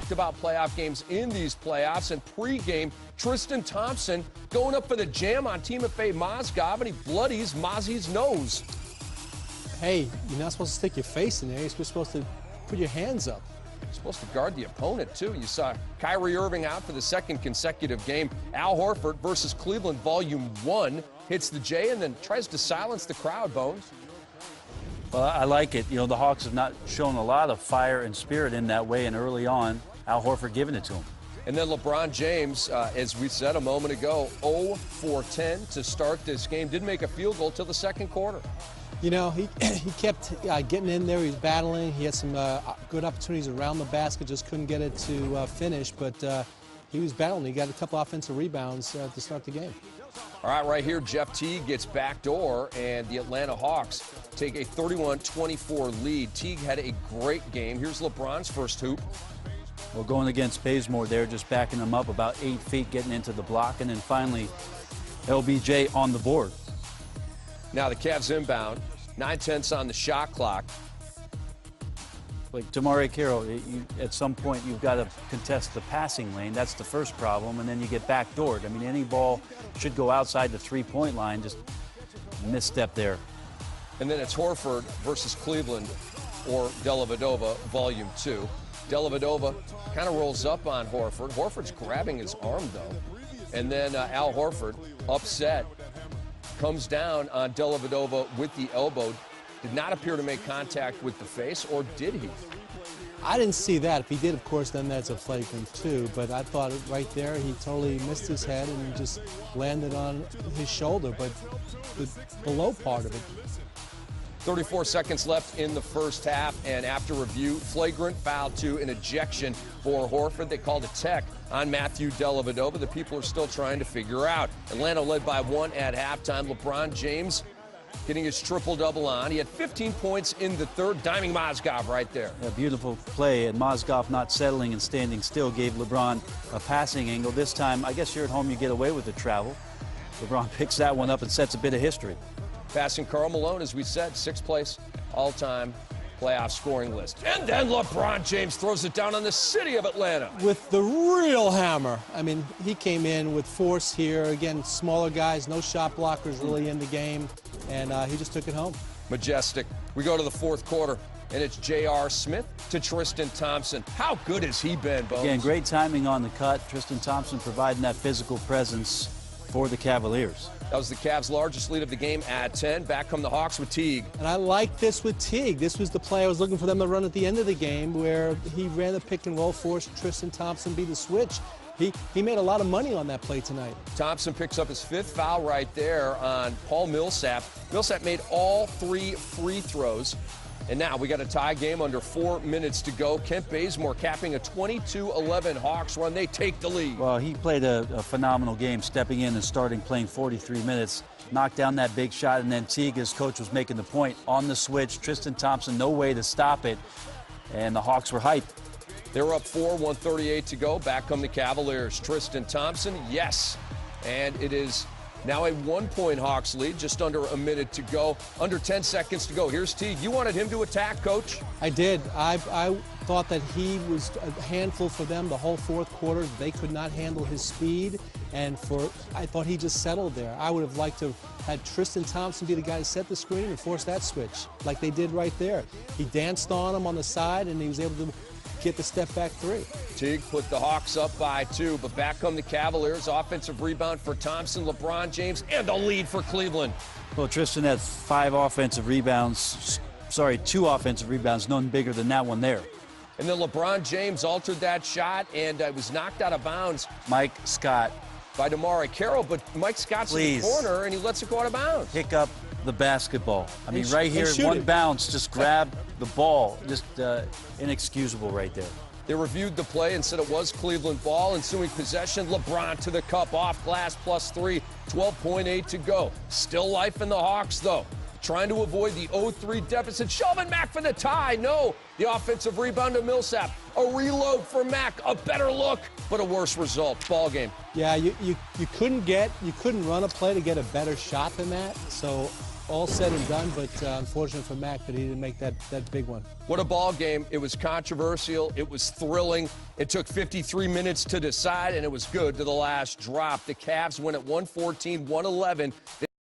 talked about playoff games in these playoffs, and pregame, Tristan Thompson going up for the jam on Team FA Mozgov, and he bloodies Mozzie's nose. Hey, you're not supposed to stick your face in there. You're supposed to put your hands up. You're supposed to guard the opponent, too. You saw Kyrie Irving out for the second consecutive game. Al Horford versus Cleveland, Volume 1, hits the J and then tries to silence the crowd, Bones. Well, I like it. You know, the Hawks have not shown a lot of fire and spirit in that way, and early on, Al Horford giving it to him. And then LeBron James, as we said a moment ago, 0 for 10 to start this game. Didn't make a field goal till the second quarter. You know, he kept getting in there. He was battling. He had some good opportunities around the basket, just couldn't get it to finish. But he was battling. He got a couple offensive rebounds to start the game. All right here, Jeff Teague gets backdoor, and the Atlanta Hawks take a 31-24 lead. Teague had a great game. Here's LeBron's first hoop. Well, going against Bazemore there, just backing him up about 8 feet, getting into the block, and then finally LBJ on the board. Now the Cavs inbound, 9/10 on the shot clock. Like Damari Carroll, at some point you've got to contest the passing lane. That's the first problem, and then you get backdoored. I mean, any ball should go outside the three-point line. Just misstep there. And then it's Horford versus Cleveland, or Dellavedova, Volume 2. Dellavedova kind of rolls up on Horford. Horford's grabbing his arm, though. And then Al Horford, upset, comes down on Dellavedova with the elbow. Did not appear to make contact with the face, or did he? I didn't see that. If he did, of course, then that's a flagrant too. But I thought right there he totally missed his head and just landed on his shoulder. But the below part of it. 34 seconds left in the first half, and after review, flagrant foul to an ejection for Horford. They called a tech on Matthew Dellavedova. The people are still trying to figure out. Atlanta led by 1 at halftime. LeBron James getting his triple-double on. He had 15 points in the third, diming Mozgov right there. A beautiful play, and Mozgov not settling and standing still gave LeBron a passing angle. This time, I guess you're at home, you get away with the travel. LeBron picks that one up and sets a bit of history. Passing Karl Malone, as we said, 6th place all-time playoff scoring list. And then LeBron James throws it down on the city of Atlanta. With the real hammer. I mean, he came in with force here. Again, smaller guys, no shot blockers really in the game, and he just took it home. Majestic. We go to the fourth quarter, and it's J.R. Smith to Tristan Thompson. How good has he been, Bones? Again, great timing on the cut. Tristan Thompson providing that physical presence for the Cavaliers. That was the Cavs' largest lead of the game at 10. Back come the Hawks with Teague. And I like this with Teague. This was the play I was looking for them to run at the end of the game, where he ran the pick and roll, forced Tristan Thompson be the switch. He made a lot of money on that play tonight. Thompson picks up his 5th foul right there on Paul Millsap. Millsap made all 3 free throws. And now we got a tie game under 4 minutes to go. Kent Bazemore capping a 22-11 Hawks run. They take the lead. Well, he played a phenomenal game, stepping in and starting playing 43 minutes. Knocked down that big shot, and then Teague, his coach, was making the point on the switch. Tristan Thompson, no way to stop it, and the Hawks were hyped. They were up 4, 1:38 to go. Back come the Cavaliers. Tristan Thompson, yes. And it is now a 1-point Hawks lead, just under a minute to go, under 10 seconds to go. Here's Teague. You wanted him to attack, Coach? I did. I thought that he was a handful for them the whole fourth quarter. They could not handle his speed, and I thought he just settled there. I would have liked to have had Tristan Thompson be the guy to set the screen and force that switch, like they did right there. He danced on him on the side, and he was able to get the step-back 3. Teague put the Hawks up by 2, but back come the Cavaliers. Offensive rebound for Thompson, LeBron James, and the lead for Cleveland. Well, Tristan had 2 offensive rebounds, none bigger than that one there. And then LeBron James altered that shot, and it was knocked out of bounds. Mike Scott. By Damari Carroll, but Mike Scott's in the corner, and he lets it go out of bounds. Pick up the basketball. I mean, right here, one bounce, just grab the ball. Just inexcusable right there. They reviewed the play and said it was Cleveland ball. Ensuing possession, LeBron to the cup, off glass, +3, 12.8 to go. Still life in the Hawks, though. Trying to avoid the 0-3 deficit. Shelvin Mack for the tie. No. The offensive rebound to Millsap. A reload for Mack. A better look, but a worse result. Ball game. Yeah, you couldn't run a play to get a better shot than that. So all said and done, but unfortunate for Mac that he didn't make that big one. What a ball game. It was controversial. It was thrilling. It took 53 minutes to decide, and it was good to the last drop. The Cavs win at 114-111. They